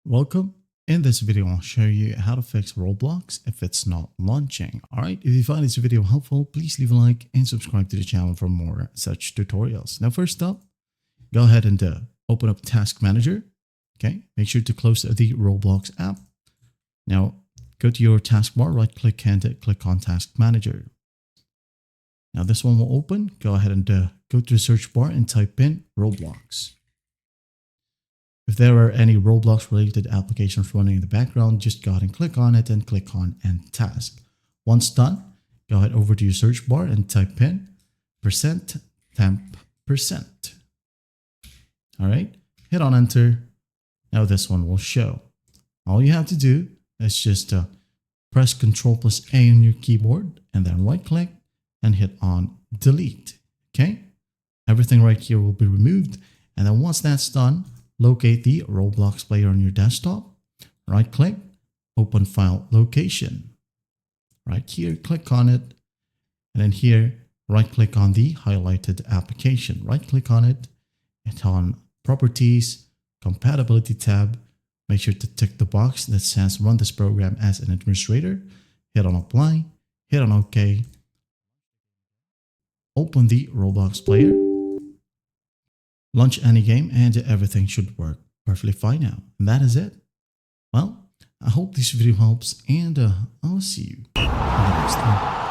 Welcome. In this video, I'll show you how to fix Roblox if it's not launching. Alright, if you find this video helpful, please leave a like and subscribe to the channel for more such tutorials. Now, first up, go ahead and open up Task Manager. Okay, make sure to close the Roblox app. Now, go to your taskbar, right click and click on Task Manager. Now, this one will open. Go ahead and go to the search bar and type in Roblox. If there are any Roblox related applications running in the background, just go ahead and click on it and click on End Task. Once done, go ahead over to your search bar and type in %temp%. All right, hit on Enter. Now this one will show. All you have to do is just press Ctrl+A on your keyboard and then right click and hit on Delete. Okay, everything right here will be removed. And then once that's done, locate the Roblox player on your desktop, right click, open file location. Right here, click on it, and then here, right click on the highlighted application. Right click on it, hit on Properties, Compatibility tab. Make sure to tick the box that says run this program as an administrator. Hit on Apply, hit on OK. Open the Roblox player. Launch any game and everything should work perfectly fine now. And that is it. Well, I hope this video helps and I'll see you in the next one.